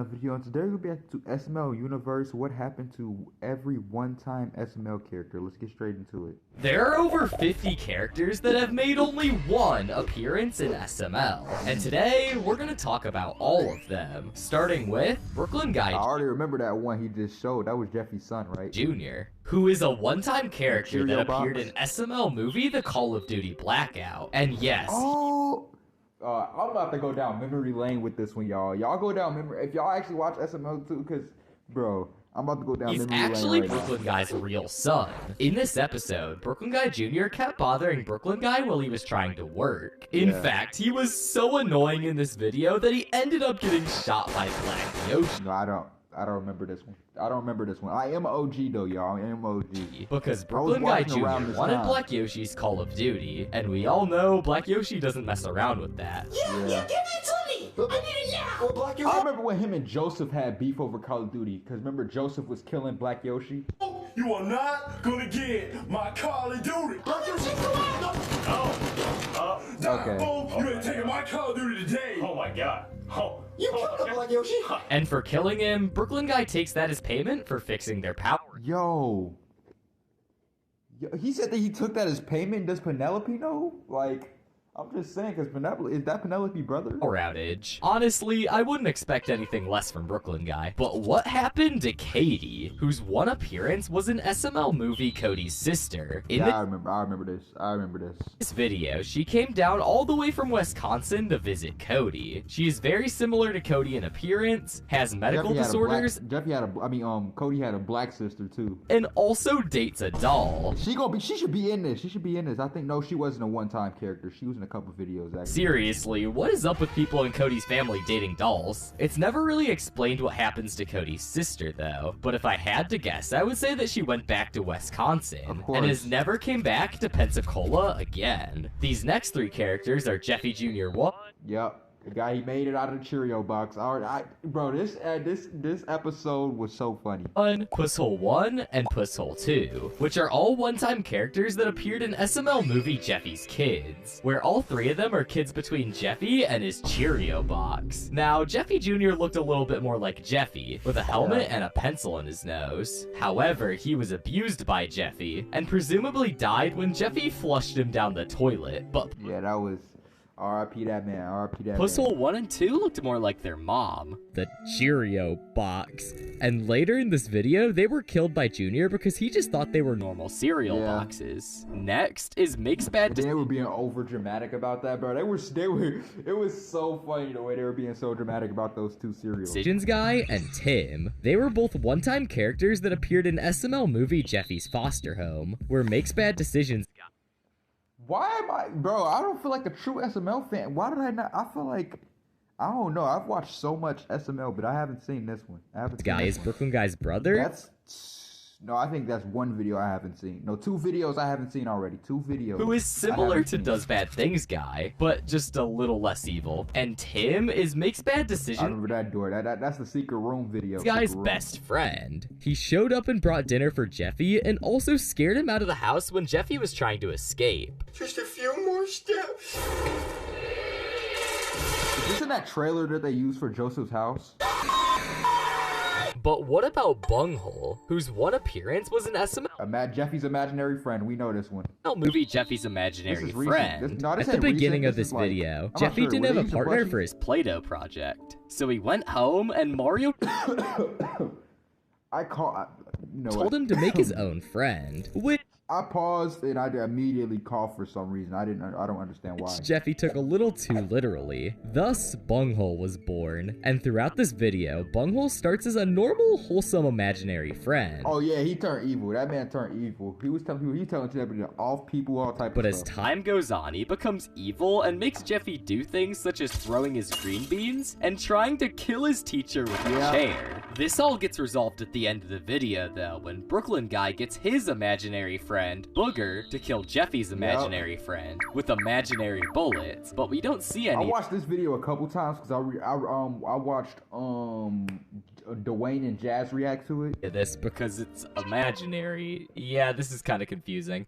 Video, and today we'll be back to SML universe. What happened to every one-time SML character? Let's get straight into it. There are over 50 characters that have made only one appearance in SML, and today we're gonna talk about all of them, starting with Brooklyn Guy I already remember that one he just showed. That was Jeffy's son, right? Jr., who is a one-time character that Cheerio appeared box. in SML movie The Call of Duty Blackout, and yes, Oh, I'm about to go down memory lane with this one, y'all. Y'all go down memory. If y'all actually watch SML too, cause bro, I'm about to go down he's memory lane actually right Brooklyn now. Guy's real son. In this episode, Brooklyn Guy Jr. kept bothering Brooklyn Guy while he was trying to work. In Yeah. fact, he was so annoying in this video that he ended up getting shot by Black Yoshi. No, I don't remember this one. I don't remember this one. I am OG though, y'all. I am OG. Because Brooklyn Guy watching around Jr. this wanted time. Black Yoshi's Call of Duty, and we all know Black Yoshi doesn't mess around with that. Yeah. Give it to me! I need it now! Well, Black I remember when him and Joseph had beef over Call of Duty. Cause remember Joseph was killing Black Yoshi. You are not gonna get my Call of Duty! Black Yoshi, come on! No! Okay. Boom! You ain't taking my Call of Duty today! Oh my god. Oh. You killed Black Yoshi! And for killing him, Brooklyn Guy takes that as payment for fixing their power Yo, he said that he took that as payment. Does Penelope know? Like, I'm just saying, because Penelope, is that Penelope brother? outage. Honestly, I wouldn't expect anything less from Brooklyn Guy. But what happened to Katie, whose one appearance was in SML movie Cody's sister? In Yeah, I remember this. this video, she came down all the way from Wisconsin to visit Cody. She is very similar to Cody in appearance, has medical disorders, Cody had a black sister too. and also dates a doll. She should be in this. She should be in this. I think, no, she wasn't a one-time character. She was in a couple videos, actually. Seriously, what is up with people in Cody's family dating dolls? It's never really explained what happens to Cody's sister, though. But if I had to guess, I would say that she went back to Wisconsin, Of course. and has never came back to Pensacola again. These next three characters are Jeffy Jr. 1, Yep. The guy, he made it out of the Cheerio box. Bro, this episode was so funny. Pusshole 1, and Pusshole 2, which are all one-time characters that appeared in SML movie Jeffy's Kids, where all three of them are kids between Jeffy and his Cheerio box. Now, Jeffy Jr. looked a little bit more like Jeffy, with a helmet and a pencil in his nose. However, he was abused by Jeffy, and presumably died when Jeffy flushed him down the toilet, but Yeah, that was R.I.P. that man. R.I.P. that man. Pusshole 1 and 2 looked more like their mom, the Cheerio box. And later in this video, they were killed by Junior because he just thought they were normal cereal Yeah. boxes. Next is Makes Bad They were being over dramatic about that, bro. It was so funny the way they were being so dramatic about those two cereals. Decisions Guy and Tim. They were both one-time characters that appeared in SML movie Jeffy's Foster Home, where Makes Bad Decisions Why am I, bro? I don't feel like a true SML fan. Why did I not? I feel like, I don't know. I've watched so much SML, but I haven't seen this one. I haven't seen Guy this is one. Brooklyn Guy's brother. No, I think that's one video I haven't seen. No, two videos I haven't seen already. Two videos. Who is I similar haven't to seen. Does Bad Things Guy, but just a little less evil. And Tim is Makes Bad I Decisions remember that door. That's the secret room video. Guy's Secret room. best friend. He showed up and brought dinner for Jeffy and also scared him out of the house when Jeffy was trying to escape. Just a few more steps. Is this in that trailer that they used for Joseph's house? But what about Bunghole, whose one appearance was in SML Jeffy's imaginary friend. We know this one. movie Jeffy's Imaginary This is recent. Friend? No, this At the ain't beginning recent. of This this is like- video, I'm not Jeffy sure. didn't Were have they a using partner plushies? for his Play-Doh project. So he went home and Mario told him to make his own friend, which I paused and I immediately coughed for some reason. I don't understand why. Jeffy took a little too literally. Thus, Bunghole was born. And throughout this video, Bunghole starts as a normal, wholesome imaginary friend. Oh yeah, he turned evil. That man turned evil. He was telling Jeffy to off people, all type But of as stuff. time goes on, he becomes evil and makes Jeffy do things such as throwing his green beans and trying to kill his teacher with a Yeah. chair. This all gets resolved at the end of the video, though, when Brooklyn Guy gets his imaginary friend, Booger, to kill Jeffy's imaginary friend with imaginary bullets. But we don't see I any. watched this video a couple times because I watched Dwayne and Jazz react to it. This because it's imaginary. Yeah, this is kind of confusing.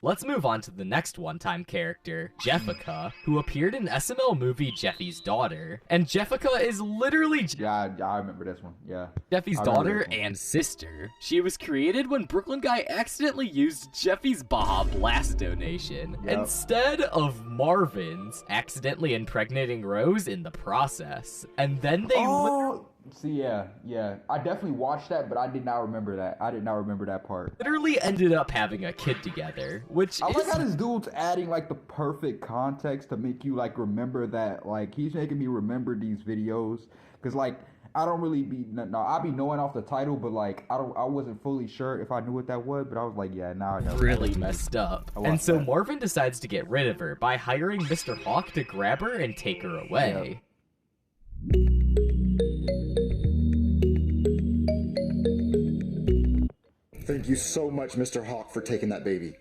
Let's move on to the next one-time character, Jeffica, who appeared in SML movie Jeffy's Daughter. And Jeffica is literally Yeah, I remember this one. Yeah. Jeffy's I remember daughter this one. and sister. She was created when Brooklyn Guy accidentally used Jeffy's Baja Blast donation instead of Marvin's, accidentally impregnating Rose in the process. And then they See, yeah. I definitely watched that, but I did not remember that. I did not remember that part. literally ended up having a kid together, which I is like how this dude's adding like the perfect context to make you like remember that. Like he's making me remember these videos because like I don't really be I be knowing off the title, but like I wasn't fully sure if I knew what that was, but I was like, yeah, now I know. really messed up. watched And so that. Marvin decides to get rid of her by hiring Mr. Hawk to grab her and take her away. Thank you so much, Mr. Hawk, for taking that baby.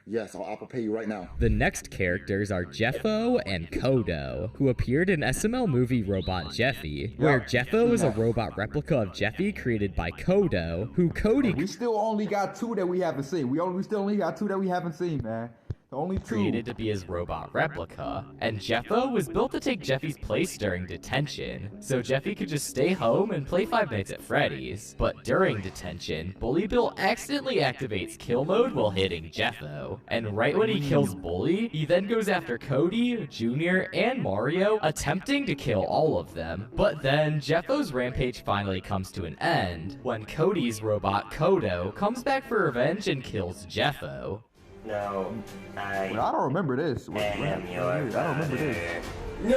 Yes, I'll Apple Pay you right now. The next characters are Jeffo and Kodo, who appeared in SML movie Robot Jeffy, where Jeffo is a robot replica of Jeffy created by Kodo, who Cody We still only got two that we haven't seen. We still only got two that we haven't seen, man. The only two. created to be his robot replica, and Jeffo was built to take Jeffy's place during detention, so Jeffy could just stay home and play Five Nights at Freddy's. But during detention, Bully Bill accidentally activates kill mode while hitting Jeffo, and right when he kills Bully, he then goes after Cody, Junior, and Mario, attempting to kill all of them. But then Jeffo's rampage finally comes to an end when Cody's robot Kodo comes back for revenge and kills Jeffo. No, I Well, I don't remember this. am your I don't remember this. No!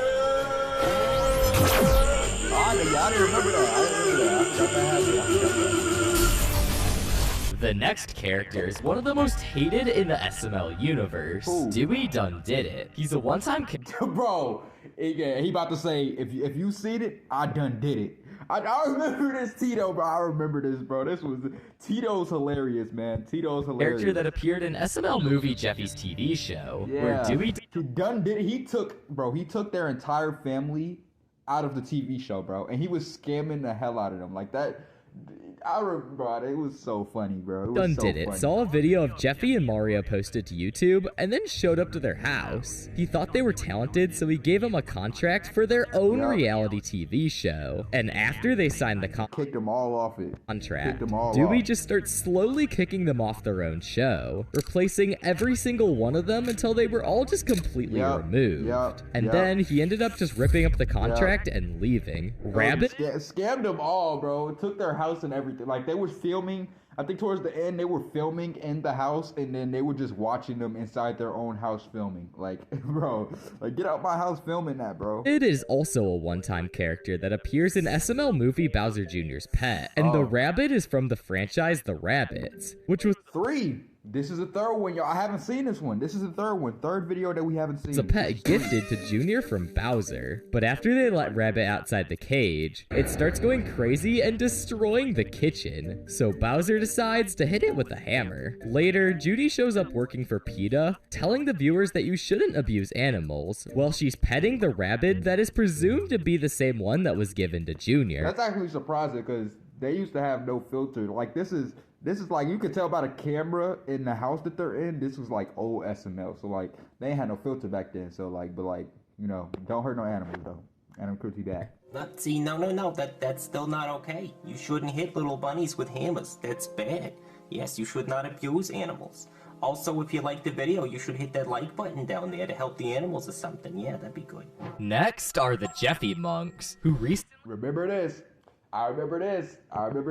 I didn't remember that. The next character is one of the most hated in the SML universe. Who? Dewey Done Did It. He's a one-time Bro, he about to say, if you seen it, I done did it. I remember this Tito, bro. I remember this, bro. Tito's hilarious, man. Tito's hilarious. character that appeared in SML movie Jeffy's TV show, where Dewey he done did it. He took their entire family out of the TV show, bro, and he was scamming the hell out of them like that. Bro, it was so funny, bro. It was Done so Did It funny. saw a video of Jeffy and Mario posted to YouTube and then showed up to their house. He thought they were talented, so he gave them a contract for their own reality TV show. And after they signed the Kicked them all off it. contract, Kicked them all Dewey off. just starts slowly kicking them off their own show, replacing every single one of them until they were all just completely removed. And then he ended up just ripping up the contract and leaving. Rabbit Scammed them all, bro. Took their house and everything. Like they were filming. I think towards the end they were filming in the house, and then they were just watching them inside their own house filming. Like, bro, like get out my house filming that, bro. It is also a one-time character that appears in SML movie Bowser Jr.'s Pet, and the rabbit is from the franchise The Rabbids, which was 3. This is the third one, y'all. I haven't seen this one. This is the third one. Third video that we haven't seen. a pet gifted to Junior from Bowser. But after they let Rabbit outside the cage, it starts going crazy and destroying the kitchen. So Bowser decides to hit it with a hammer. Later, Judy shows up working for PETA, telling the viewers that you shouldn't abuse animals, while she's petting the rabbit that is presumed to be the same one that was given to Junior. That's actually surprising because they used to have no filter. Like this is like you could tell by the camera in the house that they're in. This was like old SML, so like they ain't had no filter back then. So like, but like don't hurt no animals though. Animal cruelty bad. See, no, that's still not okay. You shouldn't hit little bunnies with hammers. That's bad. Yes, you should not abuse animals. Also, if you like the video, you should hit that like button down there to help the animals or something. Yeah, that'd be good. Next are the Jeffy monks, who Remember this. I remember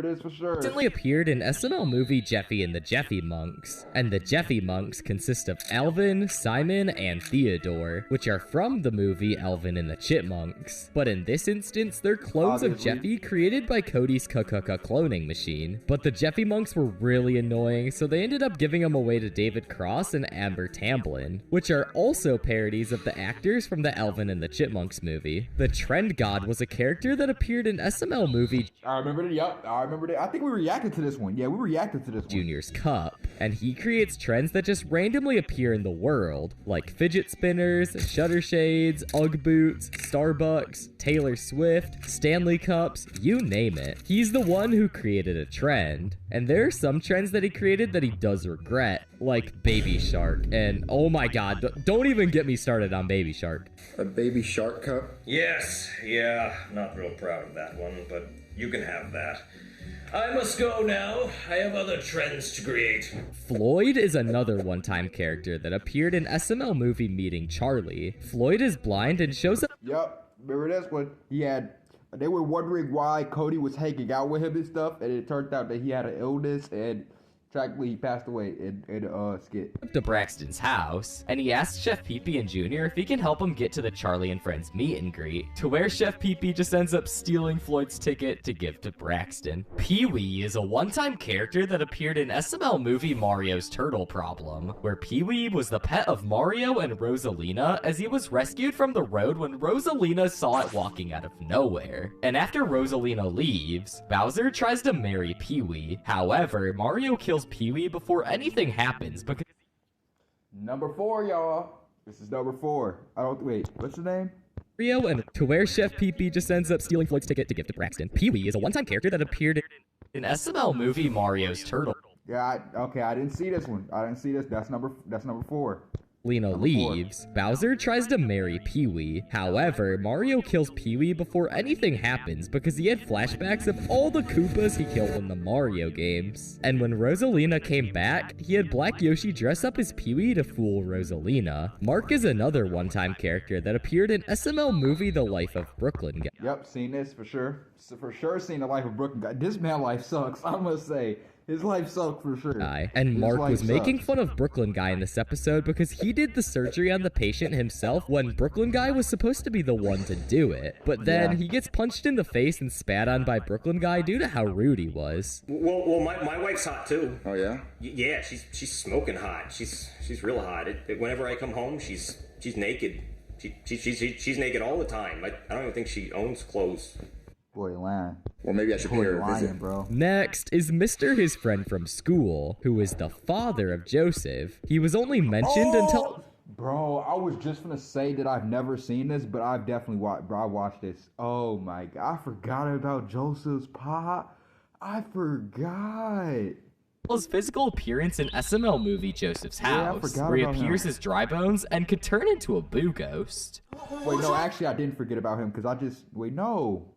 this for sure. recently appeared in SML movie Jeffy and the Jeffy Monks. And the Jeffy Monks consist of Alvin, Simon, and Theodore, which are from the movie Alvin and the Chipmunks. But in this instance, they're clones of Jeffy created by Cody's cloning machine. But the Jeffy Monks were really annoying, so they ended up giving them away to David Cross and Amber Tamblyn, which are also parodies of the actors from the Alvin and the Chipmunks movie. The Trend God was a character that appeared in SML movie I remember it. Yup, I remember it. I think we reacted to this one. Yeah, we reacted to this one. Junior's Cup, and he creates trends that just randomly appear in the world, like fidget spinners, shutter shades, Ugg boots, Starbucks, Taylor Swift, Stanley Cups, you name it. He's the one who created a trend, and there are some trends that he created that he does regret, like Baby Shark. And oh my god, don't even get me started on Baby Shark. A baby shark cup? Yes, yeah, not real proud of that one, but you can have that. I must go now. I have other trends to create. Floyd is another one-time character that appeared in SML movie Meeting Charlie. Floyd is blind and shows up. Yep, remember this one? They were wondering why Cody was hanging out with him and stuff, and it turned out that he had an illness, and tragically he passed away in a skit. To Braxton's house, and he asks Chef Pee-Pee and Junior if he can help him get to the Charlie and Friends meet and greet, to where Chef Pee-Pee just ends up stealing Floyd's ticket to give to Braxton. Pee-wee is a one-time character that appeared in SML movie Mario's Turtle Problem, where Pee-wee was the pet of Mario and Rosalina as he was rescued from the road when Rosalina saw it walking out of nowhere. And after Rosalina leaves, Bowser tries to marry Pee-wee. However, Mario kills Pee-wee before anything happens because Number 4, y'all. This is number 4. Wait, what's the name? Mario, and to where Chef Pee-Pee just ends up stealing Floyd's ticket to give to Braxton. Pee-wee is a one-time character that appeared in SML movie Mario's Turtle. Yeah, I didn't see this one. I didn't see this. That's number 4. Lena leaves, Bowser tries to marry Pee-wee. However, Mario kills Pee-wee before anything happens because he had flashbacks of all the Koopas he killed in the Mario games. And when Rosalina came back, he had Black Yoshi dress up as Pee-wee to fool Rosalina. Mark is another one-time character that appeared in SML movie The Life of Brooklyn Guy. Yep, seen this for sure. For sure seen The Life of Brooklyn Guy. This man life sucks, I must say. His life sucked for sure. And Mark was making fun of Brooklyn Guy in this episode because he did the surgery on the patient himself when Brooklyn Guy was supposed to be the one to do it. But then he gets punched in the face and spat on by Brooklyn Guy due to how rude he was. Well, my wife's hot too. Oh yeah? Yeah, she's smoking hot. She's real hot. Whenever I come home, she's naked. She's naked all the time. I don't even think she owns clothes. Boy, lying. Well, maybe I should pay her a visit. Bro. Next is Mr. His Friend from School, who is the father of Joseph. He was only mentioned until... Bro, I was just gonna say that I've never seen this, but I've definitely watched. Bro, I watched this. Oh my god, I forgot about Joseph's pot. I forgot. His physical appearance in SML movie Joseph's House, where he appears as Dry Bones and could turn into a boo ghost. Wait, no, actually, I didn't forget about him because I just no.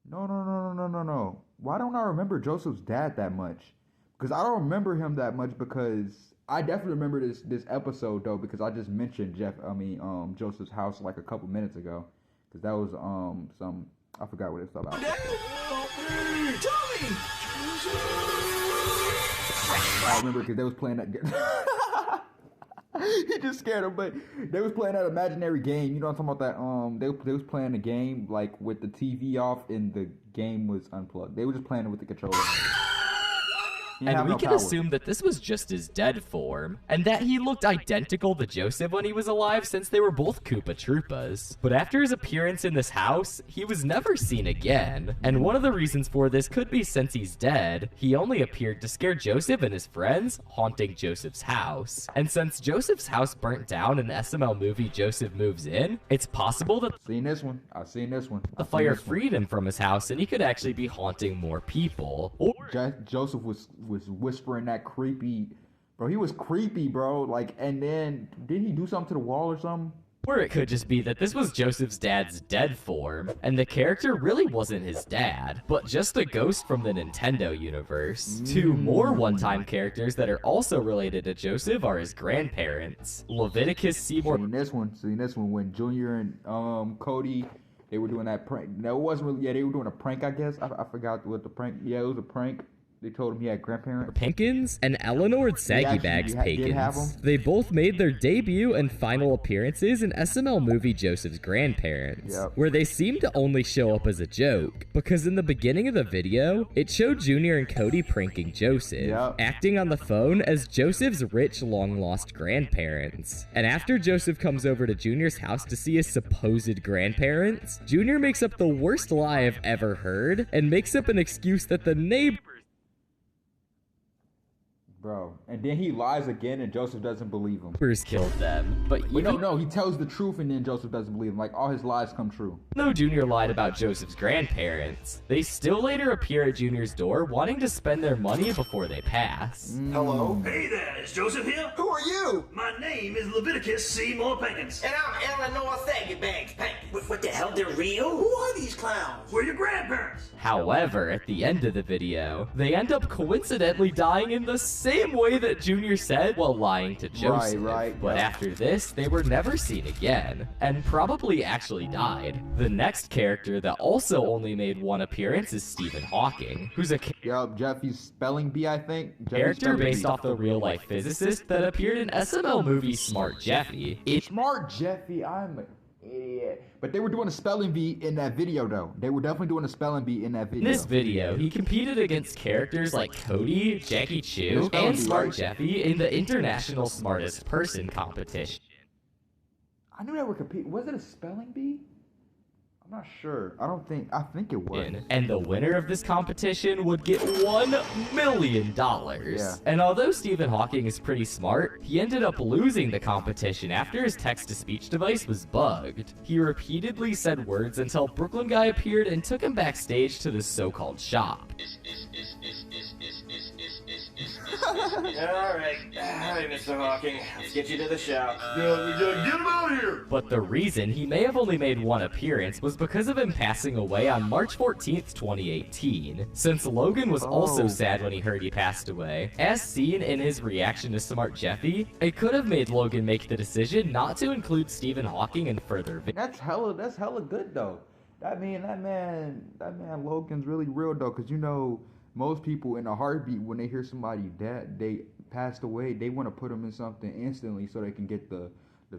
No. Why don't I remember Joseph's dad that much? Because I don't remember him that much because I definitely remember this episode though because I just mentioned Joseph's house like a couple minutes ago because that was I forgot what it's about. I remember because they was playing that. He just scared him, but they was playing that imaginary game. You know what I'm talking about? That they was playing a game like with the TV off and the game was unplugged. They were just playing it with the controller. And we can assume that this was just his dead form, and that he looked identical to Joseph when he was alive since they were both Koopa Troopas. But after his appearance in this house, he was never seen again. And one of the reasons for this could be since he's dead, he only appeared to scare Joseph and his friends, haunting Joseph's house. And since Joseph's house burnt down in the SML movie Joseph Moves In, it's possible that I've seen this one. The fire freed him from his house and he could actually be haunting more people. Or Joseph was whispering that creepy, bro. He was creepy, bro. Like, and then did he do something to the wall or something? Or it could just be that this was Joseph's dad's dead form, and the character really wasn't his dad, but just a ghost from the Nintendo universe. Two more one-time characters that are also related to Joseph are his grandparents. Leviticus Seymour. Seen this one when Junior and Cody, they were doing that prank. No, it wasn't really. Yeah, they were doing a prank, I guess. I forgot what the prank. Yeah, it was a prank. They told him he had grandparents. Pinkins and Eleanor Saggy Bags Pinkins. They both made their debut and final appearances in SML movie Joseph's Grandparents, where they seemed to only show up as a joke, because in the beginning of the video, it showed Junior and Cody pranking Joseph, acting on the phone as Joseph's rich, long-lost grandparents. And after Joseph comes over to Junior's house to see his supposed grandparents, Junior makes up the worst lie I've ever heard, and makes up an excuse that the neighbor Bro, and then he lies again, and Joseph doesn't believe him. Troopers killed them, but Wait, even no, he tells the truth, and then Joseph doesn't believe him. Like, all his lies come true. though Junior lied about Joseph's grandparents, they still later appear at Junior's door wanting to spend their money before they pass. Hello? Hey there, is Joseph here? Who are you? My name is Leviticus Seymour Pankins. And I'm Eleanor Saggybags Pankins. What the hell, they're real? Who are these clowns? We're your grandparents. However, at the end of the video, they end up coincidentally dying in the same way that Junior said while lying to Joseph. Right. But after this, they were never seen again, and probably actually died. The next character that also only made one appearance is Stephen Hawking, who's a Yup, Jeffy's spelling bee, I think. Jeffy's character spelling based bee. off the real-life physicist that appeared in SML movie Smart Jeffy. Smart Jeffy, I'm an idiot. But they were doing a spelling bee in that video, though. They were definitely doing a spelling bee in that In video. this video, he competed against characters like Cody, Jackie Chu, Spelling and bee, Smart right? Jeffy in the International Smartest Person competition. I knew they were competing. Was it a spelling bee? I'm not sure. I think it was. And the winner of this competition would get $1 million. Yeah. And although Stephen Hawking is pretty smart, he ended up losing the competition after his text-to-speech device was bugged. He repeatedly said words until Brooklyn Guy appeared and took him backstage to this so-called shop. Alright, Mr. Hawking. Let's get you to the shop. Get him out of here. But the reason he may have only made one appearance was because of him passing away on March 14th, 2018. Since Logan was also sad when he heard he passed away, as seen in his reaction to Smart Jeffy, it could have made Logan make the decision not to include Stephen Hawking in further videos. That's hella good though. That man Logan's really real though, cause you know most people in a heartbeat when they hear somebody that they passed away, they want to put them in something instantly so they can get the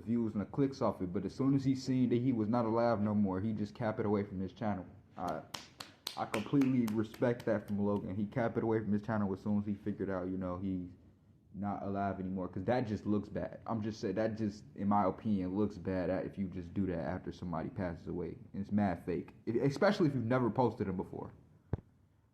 views and the clicks off it. But as soon as he seen that he was not alive no more, he just capped it away from his channel. I completely respect that from Logan. He capped it away from his channel as soon as he figured out, you know, he's not alive anymore, because that just looks bad. I'm just saying, that just, in my opinion, looks bad if you just do that after somebody passes away. It's mad fake, especially if you've never posted them before.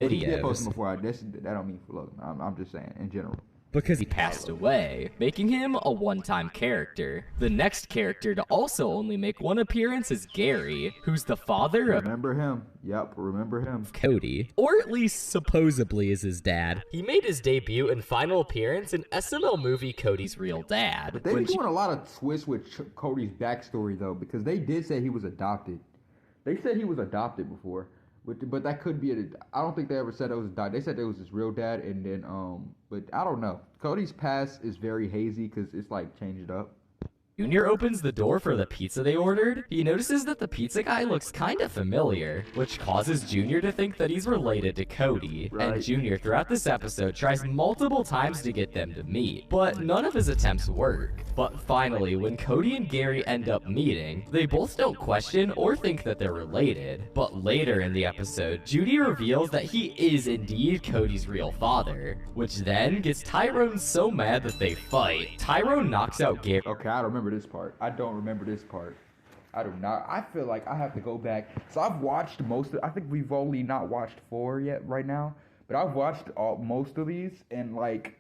If you did post them before, that don't mean for Logan. I'm just saying, in general. Because he passed away, making him a one-time character. The next character to also only make one appearance is Gary, who's the father of Remember him? Yep, remember him. Cody, or at least supposedly is his dad. He made his debut and final appearance in SML movie Cody's Real Dad. They've been doing a lot of twists with Cody's backstory though, because they did say he was adopted. They said he was adopted before. But that could be I don't think they ever said it was they said it was his real dad, and then but I don't know. Cody's past is very hazy because it's like changed up. Junior opens the door for the pizza they ordered. He notices that the pizza guy looks kinda familiar, which causes Junior to think that he's related to Cody. Right. And Junior throughout this episode tries multiple times to get them to meet, but none of his attempts work. But finally, when Cody and Gary end up meeting, they both don't question or think that they're related. But later in the episode, Judy reveals that he is indeed Cody's real father, which then gets Tyrone so mad that they fight. Tyrone knocks out Gary. Okay, I remember this part. I don't remember this part. I do not. I feel like I have to go back. So I've watched I think we've only not watched 4 yet right now, but I've watched most of these, and like,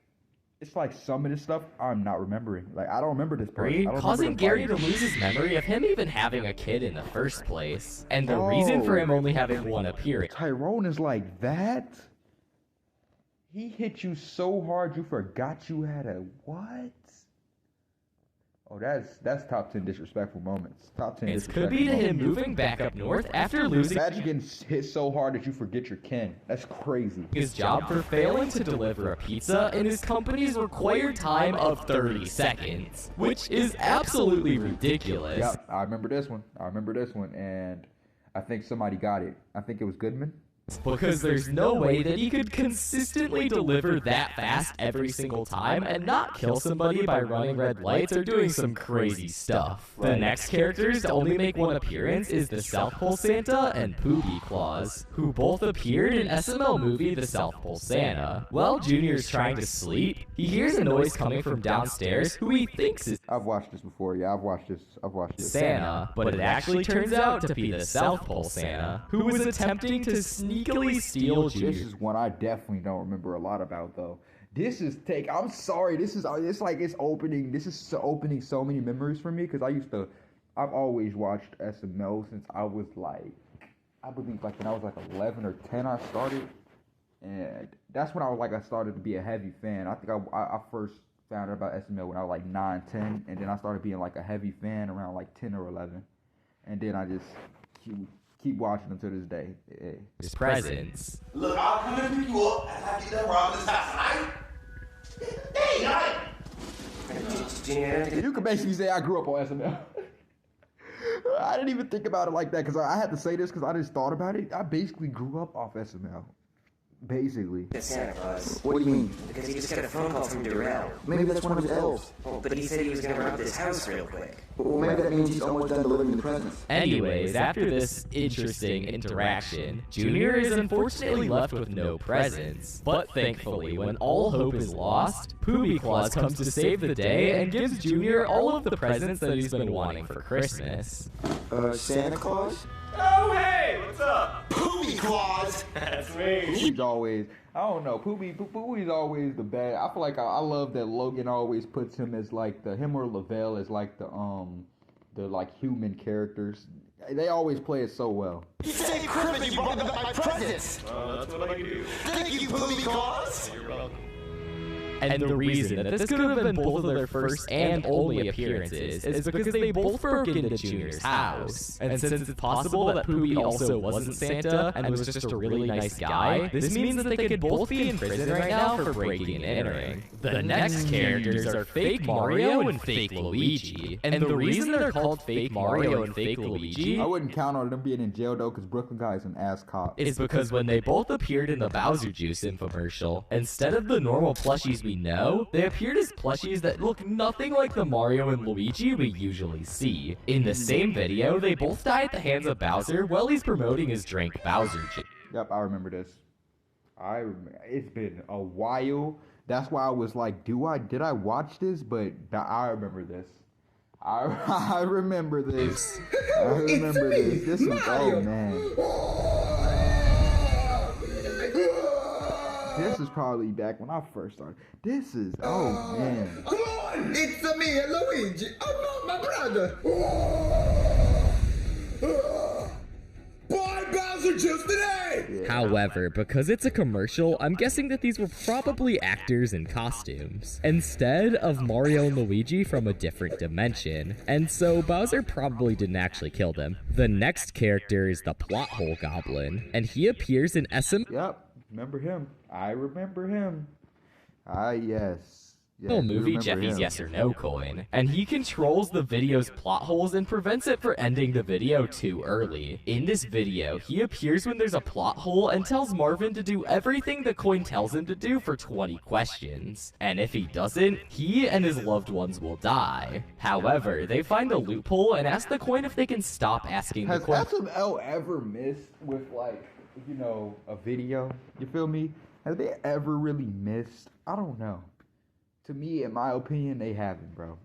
it's like some of this stuff I'm not remembering. Like, I don't remember this part. I don't Causing remember the Gary to fight. lose his memory of him even having a kid in the first place. And the reason for him only having one appearance. Tyrone is like that? He hit you so hard you forgot you had a what? Oh, that's top 10 disrespectful moments. Top 10 It disrespectful could be to moments. him moving back up north after losing Imagine getting hit so hard that you forget your kin. That's crazy. his job for failing to deliver a pizza in his company's required time of 30 seconds, which is absolutely ridiculous. Yep, I remember this one. And I think somebody got it. I think it was Goodman. Because there's no way that he could consistently deliver that fast every single time and not kill somebody by running red lights or doing some crazy stuff. The next characters to only make one appearance is the South Pole Santa and Poopy Claus, who both appeared in SML movie The South Pole Santa. While Junior's trying to sleep, he hears a noise coming from downstairs who he thinks is I've watched this before. Yeah, I've watched this. Santa, but it actually turns out to be the South Pole Santa, who was attempting to sneakily steal This Junior. is one I definitely don't remember a lot about, though. This is take. I'm sorry. This is. It's like it's opening. This is so opening so many memories for me because I've always watched SML since I was like, I believe like when I was like 11 or 10 I started, and that's when I started to be a heavy fan. I think I first found out about SML when I was like 9, 10, and then I started being like a heavy fan around like 10 or 11, and then I just keep watching them to this day. Yeah. His presence. Look, I'll come and pick you up after I get done robbing this house, alright? Hey, alright? You could basically say I grew up on SML. I didn't even think about it like that because I had to say this because I just thought about it. I basically grew up off SML. Basically. That's Santa Claus. What do you mean? Because he just got a phone call from Darrell. Maybe that's one of his elves. Well, but he said he was going to rob this house real quick. Well, maybe that means he's almost done delivering the presents. Anyways, after this interesting interaction, Junior is unfortunately left with no presents. But thankfully, when all hope is lost, Poobie Claus comes to save the day and gives Junior all of the presents that he's been wanting for Christmas. Santa Claus? Oh, hey, what's up? Poobie Claus! That's me. He's always, I don't know, Poobie's always the bad. I feel like I love that Logan always puts him as like him or Lavelle as like the like human characters. They always play it so well. You say Christmas, you brought me back my presents! That's what I can do. Thank you, Poobie Claus! You're welcome. And the reason that this could have been both of their first and only appearances is because they both broke into Junior's house. And since it's possible that Poobie also wasn't Santa and was just a really nice guy, this means that they could both be in prison right now for breaking and entering. The next characters are Fake Mario and Fake Luigi. And the reason they're called Fake Mario and Fake Luigi I wouldn't count on them being in jail though because Brooklyn Guy is an ass cop. is because when they both appeared in the Bowser Juice infomercial, instead of the normal plushies we know, they appeared as plushies that look nothing like the Mario and Luigi we usually see. In the same video, they both die at the hands of Bowser while he's promoting his drink Bowser Juice. Yep, I remember this. It's been a while. That's why I was like, did I watch this? But I remember this. I remember this. I remember this. This is, oh man. This is probably back when I first started. This is, oh man. Come on! It's me, Luigi! Oh no, my brother! Buy Bowser Juice today! However, because it's a commercial, I'm guessing that these were probably actors in costumes, instead of Mario and Luigi from a different dimension, and so Bowser probably didn't actually kill them. The next character is the Plot Hole Goblin, and he appears in SML Yep, remember him. I remember him. Yes. movie Jeffy's Yes or No coin, and he controls the video's plot holes and prevents it from ending the video too early. In this video, he appears when there's a plot hole and tells Marvin to do everything the coin tells him to do for 20 questions. And if he doesn't, he and his loved ones will die. However, they find a loophole and ask the coin if they can stop asking the Has coin. SML ever missed with like, a video? You feel me? Have they ever really missed? I don't know. To me, in my opinion, they haven't, bro.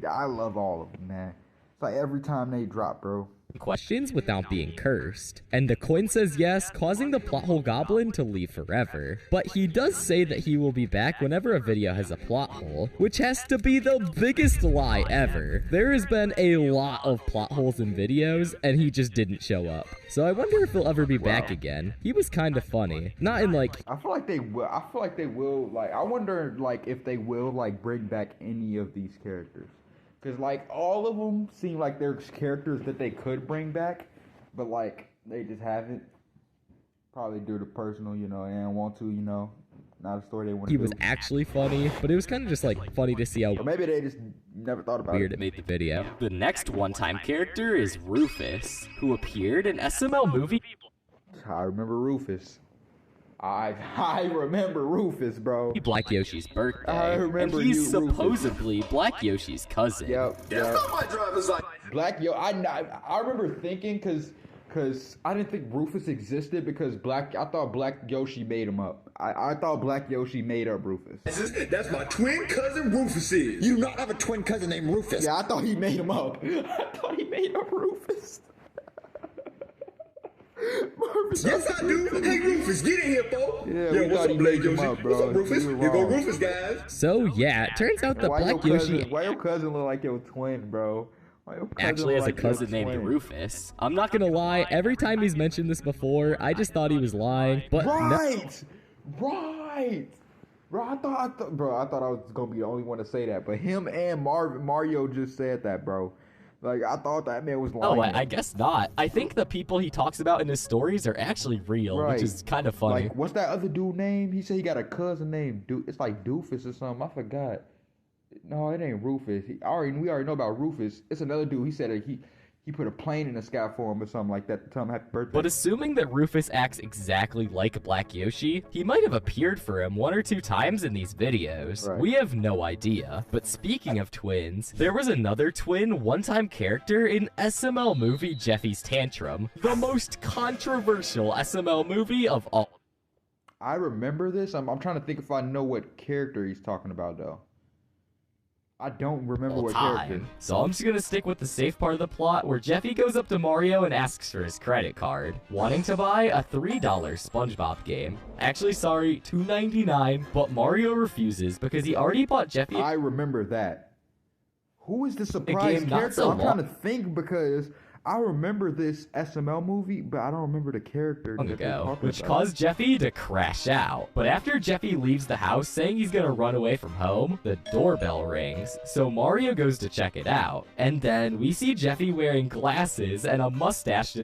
I love all of them, man. It's like every time they drop, bro. Questions without being cursed. And the coin says yes, causing the plot hole goblin to leave forever. But he does say that he will be back whenever a video has a plot hole, which has to be the biggest lie ever. There has been a lot of plot holes in videos, and he just didn't show up. So I wonder if he'll ever be back again. He was kind of funny. Not in like... I feel like they will. Like, I wonder, like, if they will, like, bring back any of these characters. Because, like, all of them seem like they're characters that they could bring back, but, like, they just haven't. Probably due to personal, they don't want to, not a story they want to do. He was actually funny, but it was kind of just, like, funny to see how Or maybe they just never thought about weird it made the video. The next one-time character is Rufus, who appeared in SML movie... I remember Rufus. I remember Rufus, bro. Black Yoshi's birthday. I remember and he's you, Rufus. supposedly Black Yoshi's cousin. Yep. My driver's license. Black I remember thinking because I didn't think Rufus existed because I thought Black Yoshi made him up. I thought Black Yoshi made up Rufus. That's my twin cousin Rufus is. You do not have a twin cousin named Rufus. Yeah, I thought he made him up. I thought he made up Rufus. Rufus? Yes, I do. Hey, Rufus, get in here, folks. Yeah, we Yo, what's thought up, he Blade made him Yoshi? up, bro. What's up, Rufus? You were Here go wrong. Rufus, guys. So yeah, it turns out that Why Black your Yoshi cousin? Why your cousin look like your twin, bro? Why your cousin actually look has a like your cousin named twin? Rufus. I'm not gonna lie, every time he's mentioned this before, I just thought he was lying, but no. Right, right. Bro, I thought I was gonna be the only one to say that, but him and Mario just said that, bro. Like, I thought that man was lying. Oh, I guess not. I think the people he talks about in his stories are actually real, Right. which is kind of funny. Like, what's that other dude name? He said he got a cousin named it's like Doofus or something. I forgot. No, it ain't Rufus. We already know about Rufus. It's another dude. He said that he put a plane in the sky for him or something like that to tell him happy birthday. But assuming that Rufus acts exactly like Black Yoshi, he might have appeared for him 1 or 2 times in these videos. Right. We have no idea. But speaking of twins, there was another twin one-time character in SML movie Jeffy's Tantrum, the most controversial SML movie of all. I remember this. I'm trying to think if I know what character he's talking about though. I don't remember what character. So I'm just gonna stick with the safe part of the plot where Jeffy goes up to Mario and asks for his credit card, wanting to buy a $3 SpongeBob game. Actually, sorry, $2.99, but Mario refuses because he already bought Jeffy. I remember that. Who is the surprise game not character? so I'm trying to long think because I remember this SML movie, but I don't remember the character that they're ago, talking which about. caused Jeffy to crash out. But after Jeffy leaves the house saying he's gonna run away from home, the doorbell rings, so Mario goes to check it out. And then we see Jeffy wearing glasses and a mustache.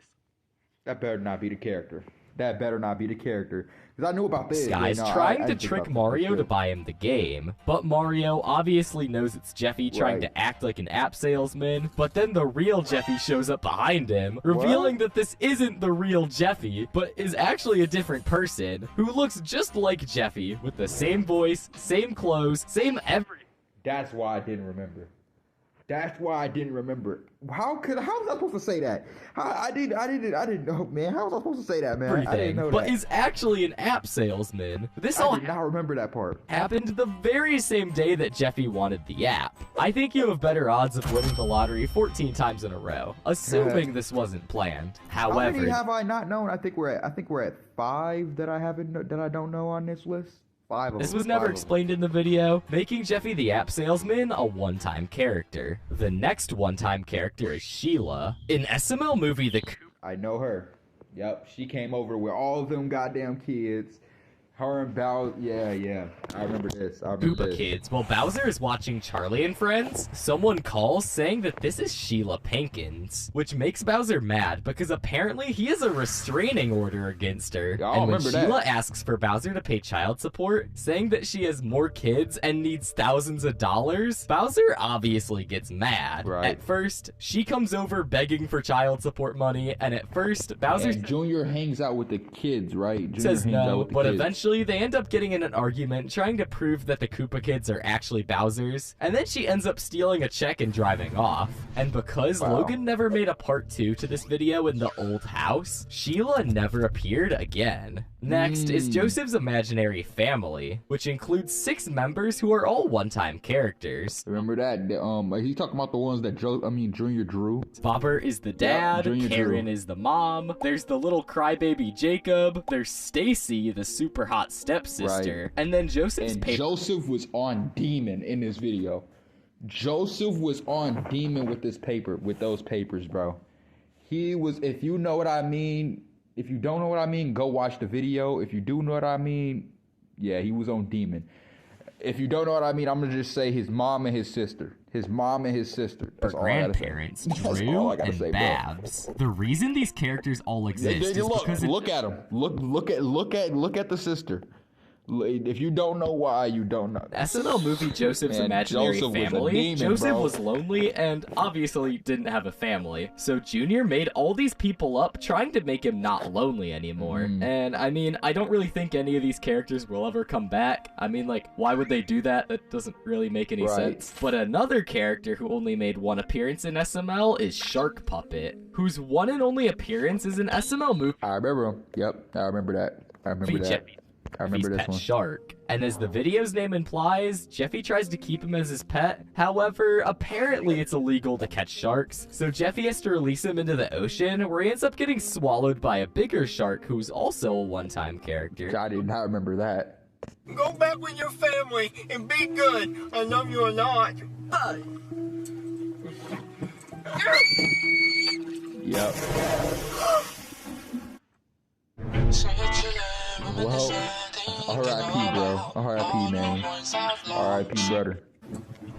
That better not be the character. That better not be the character. Because I knew about this. Guy's Yeah, no, trying I to didn't think trick about this Mario for to sure. buy him the game, but Mario obviously knows it's Jeffy trying Right. to act like an app salesman, but then the real Jeffy shows up behind him, revealing that this isn't the real Jeffy, but is actually a different person, who looks just like Jeffy, with the same voice, same clothes, same everything. That's why I didn't remember. That's why I didn't remember. How was I supposed to say that? I didn't know, man. How was I supposed to say that, man? I didn't know But that. is actually an app salesman. This I all did not remember that part. happened the very same day that Jeffy wanted the app. I think you have better odds of winning the lottery 14 times in a row, assuming this wasn't planned. How However, many have I not known? I think we're at 5 that I don't know on this list. 5 of this them. was never 5 of them. explained in the video, making Jeffy the app salesman a one-time character. The next one-time character is Sheila. In SML movie The I know her. Yep, she came over with all of them goddamn kids. Her and Bow, yeah. I remember this. Koopa Kids. While Bowser is watching Charlie and Friends, someone calls saying that this is Sheila Pankins, which makes Bowser mad because apparently he has a restraining order against her. Yeah, I And when remember that. Sheila asks for Bowser to pay child support, saying that she has more kids and needs thousands of dollars, Bowser obviously gets mad. Right. At first, she comes over begging for child support money, and at first, Bowser And Junior hangs out with the kids, right? Junior says hangs out no, with the but kids. eventually they end up getting in an argument trying to prove that the Koopa Kids are actually Bowser's, and then she ends up stealing a check and driving off. And because Wow. Logan never made a part 2 to this video in the old house, Sheila never appeared again. Next is Joseph's imaginary family, which includes 6 members who are all one-time characters. Remember that? He's talking about the ones that Junior drew. Bobber is the dad, Junior Karen Drew. is the mom, there's the little crybaby Jacob, there's Stacy, the super hot stepsister, and then Joseph's And Joseph was on demon in this video. Joseph was on demon with those papers, bro. He was, if you know what I mean, if you don't know what I mean, go watch the video. If you do know what I mean, yeah, he was on demon. If you don't know what I mean, I'm gonna just say his mom and his sister. His mom and his sister. That's all I gotta say. grandparents, That's all Drew I gotta and say, bro. Babs. The reason these characters all exist is because Look at him. Look at the sister. If you don't know why, you don't know. SML movie Joseph's Man, imaginary Joseph was a family. demon, Joseph bro. was lonely and obviously didn't have a family. So Junior made all these people up trying to make him not lonely anymore. And I mean, I don't really think any of these characters will ever come back. I mean, like, why would they do that? That doesn't really make any Right. sense. But another character who only made one appearance in SML is Shark Puppet, whose one and only appearance is in SML movie I remember him. Yep, I remember that. I remember that. I remember Jeffy's this pet one. shark. And as the video's name implies, Jeffy tries to keep him as his pet. However, apparently it's illegal to catch sharks, so Jeffy has to release him into the ocean, where he ends up getting swallowed by a bigger shark who's also a one-time character. I did not remember that. Go back with your family and be good. I know you're not. Yep. Well, R.I.P. bro. R.I.P. man. R.I.P. brother.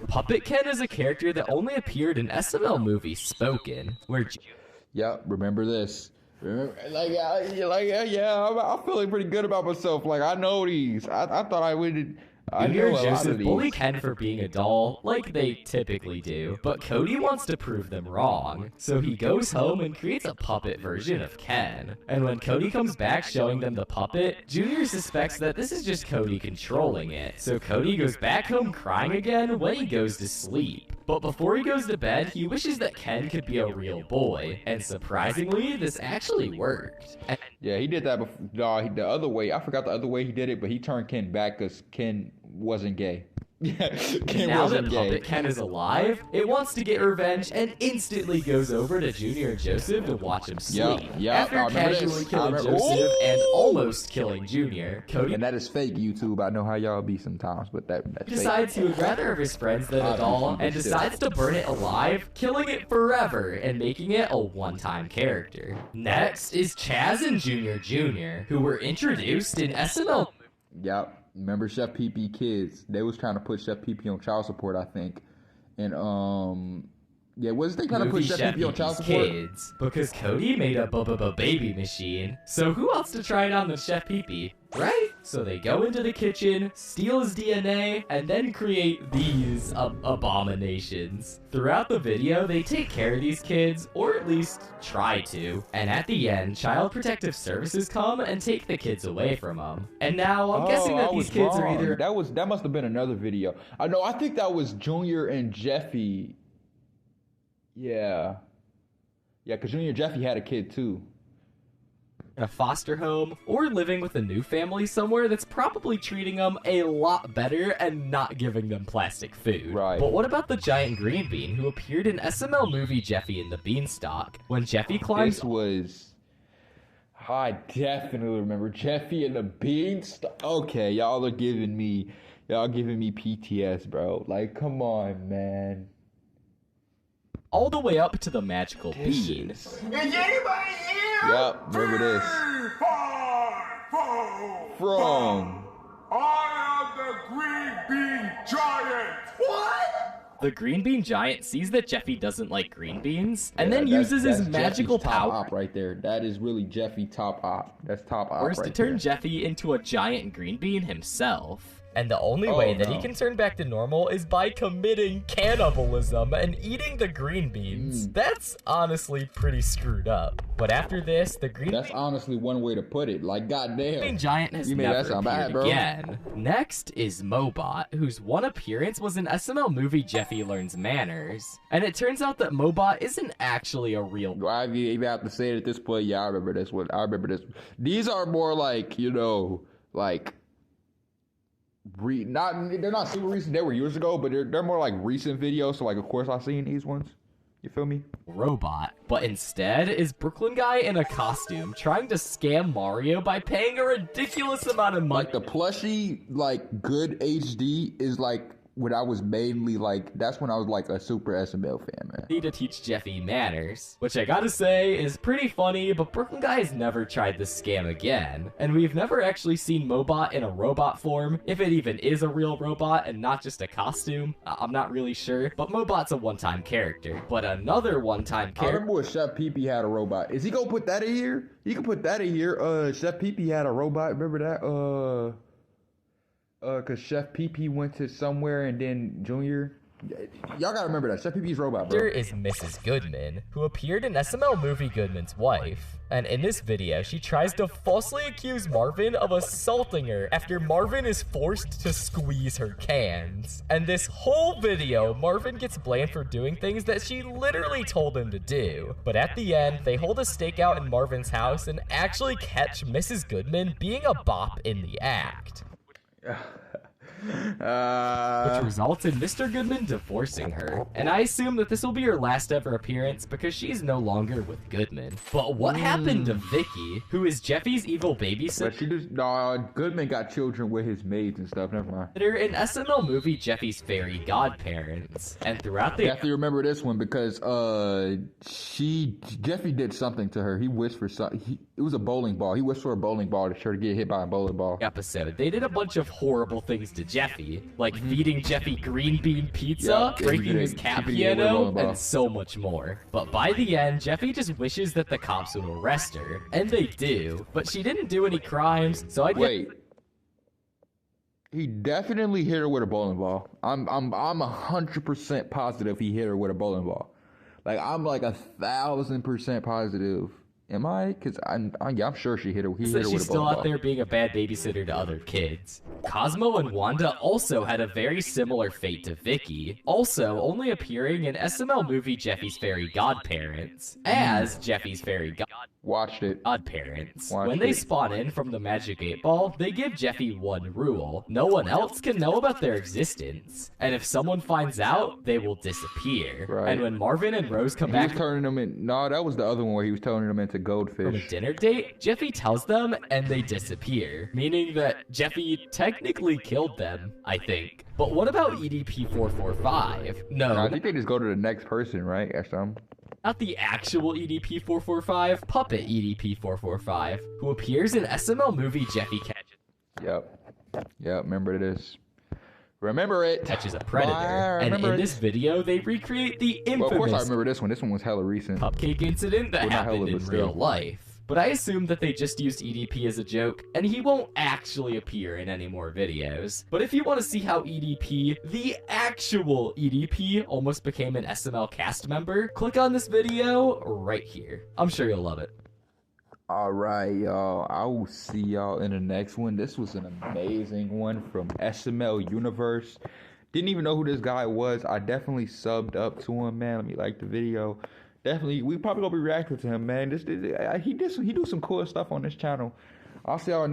Puppet Ken is a character that only appeared in SML movie Spoken, where Yep, remember this. Remember, I'm feeling pretty good about myself. Like, I know these. I thought I would. I Junior know a and lot of Joseph these. bully Ken for being a doll, like they typically do, but Cody wants to prove them wrong, so he goes home and creates a puppet version of Ken. And when Cody comes back showing them the puppet, Junior suspects that this is just Cody controlling it, so Cody goes back home crying again when he goes to sleep. But before he goes to bed, he wishes that Ken could be a real boy, and surprisingly, this actually worked. Yeah, he did that before. No, the other way. I forgot the other way he did it, but he turned Ken back because Ken wasn't gay. Yeah, Ken Now wasn't that gay. Puppet Ken is alive, it wants to get revenge and instantly goes over to Junior and Joseph to watch him sleep. Yep, I After remember this. casually I killing remember- Joseph and almost killing Junior, Cody And that is fake YouTube. I know how y'all be sometimes, but that's fake. decides he would rather have his friends than a doll and decides to burn it alive, killing it forever and making it a one-time character. Next is Chaz and Junior Jr., who were introduced in SML. Yep. Remember Chef PP kids? They was trying to put Chef PP on child support, I think. And yeah, was they trying to put Movie Chef Chef PP on child support? Kids, because Cody made a baby machine. So who else to try it on than Chef PP, right? So they go into the kitchen, steal his DNA, and then create these abominations. Throughout the video, they take care of these kids, or at least try to. And at the end, Child Protective Services come and take the kids away from them. And now I'm guessing that I these was kids are wrong. either that must have been another video. I know. I think that was Junior and Jeffy. Yeah, because Junior and Jeffy had a kid too. a foster home, or living with a new family somewhere that's probably treating them a lot better and not giving them plastic food. Right. But what about the giant green bean who appeared in SML movie Jeffy and the Beanstalk? When Jeffy climbs... This was... I definitely remember Jeffy and the Beanstalk. Okay, y'all giving me PTS, bro. Like, come on, man. all the way up to the magical bean. Is anybody here? Yep, remember this. 3, 4, From... I am the Green Bean Giant. What? The green bean giant sees that Jeffy doesn't like green beans, and then that's- uses his that's magical Jeffy's top power op right there. That is really Jeffy top op. That's top op powers right to turn there. Jeffy into a giant green bean himself. And the only way that he no. can turn back to normal is by committing cannibalism and eating the green beans. That's honestly pretty screwed up. But after this, the green That's bean honestly one way to put it. Like, goddamn. giant has You made that never sound appeared bad, bro. again. Next is Mobot, whose one appearance was in SML movie Jeffy Learns Manners. And it turns out that Mobot isn't actually a real I even have to say it at this point. Yeah, I remember this one. I remember this. These are more like, you know, like... they're not super recent. They were years ago, but they're more like recent videos. So like, of course, I've seen these ones. You feel me? robot, but instead is Brooklyn guy in a costume trying to scam Mario by paying a ridiculous amount of money Like the plushie, like good HD is like when I was mainly like, that's when I was like a super SML fan, man. to teach Jeffy manners, which I gotta say is pretty funny, but Brooklyn guy has never tried this scam again, and we've never actually seen Mobot in a robot form, if it even is a real robot and not just a costume. I'm not really sure, but Mobot's a one-time character. But another one-time I character remember when Chef PP had a robot. Is he gonna put that in here? He can put that in here. Chef PP had a robot. Remember that? Cause Chef PP went to somewhere and then Junior Y'all gotta remember that. Chef Pee-Pee's robot, bro. Here is Mrs. Goodman, who appeared in SML movie Goodman's Wife. And in this video, she tries to falsely accuse Marvin of assaulting her after Marvin is forced to squeeze her cans. And this whole video, Marvin gets blamed for doing things that she literally told him to do. But at the end, they hold a stakeout in Marvin's house and actually catch Mrs. Goodman being a bop in the act. Which results in Mr. Goodman divorcing her. And I assume that this will be her last ever appearance because she's no longer with Goodman. But what happened to Vicky, who is Jeffy's evil babysitter? But she just, Goodman got children with his maids and stuff, never mind. In SML movie Jeffy's fairy godparents. And throughout the... You have to remember this one because, Jeffy did something to her. He wished for something. It was a bowling ball. He wished for a bowling ball to try to get hit by a bowling ball. Episode, they did a bunch of horrible things to Jeffy, like feeding Jeffy green bean pizza, breaking his cat piano, and so much more. But by the end, Jeffy just wishes that the cops would arrest her, and they do. But she didn't do any crimes, so I wait. He definitely hit her with a bowling ball. I'm 100% positive he hit her with a bowling ball. Like I'm like 1,000% positive. Am I? Because I'm sure she hit her. He hit her with a bowling ball. She's still out there being a bad babysitter to other kids. Cosmo and Wanda also had a very similar fate to Vicky, also only appearing in SML movie Jeffy's Fairy Godparents as Jeffy's Fairy Godparents. When they spawn in from the Magic 8 Ball, they give Jeffy one rule: no one else can know about their existence, and if someone finds out, they will disappear. Right. And when Marvin and Rose come back, he was turning them in. No, that was the other one where he was turning them into goldfish. From a dinner date, Jeffy tells them and they disappear, meaning that Jeffy technically killed them, I think. But what about EDP-445? No, I think they just go to the next person, right? not the actual EDP-445, puppet EDP-445, who appears in SML movie Jeffy Remember this. Remember it. Catches a predator, and in this video, they recreate the infamous... Well, of course I remember this one. This one was hella recent. ...cupcake incident that happened in real life. But I assume that they just used EDP as a joke, and he won't actually appear in any more videos. But if you want to see how EDP, the actual EDP, almost became an SML cast member, click on this video right here. I'm sure you'll love it. Alright, y'all. I will see y'all in the next one. This was an amazing one from SML Universe. Didn't even know who this guy was. I definitely subbed up to him, man. Let me like the video. Definitely, we probably gonna be reacting to him, man. He do some cool stuff on this channel. I'll see y'all in the next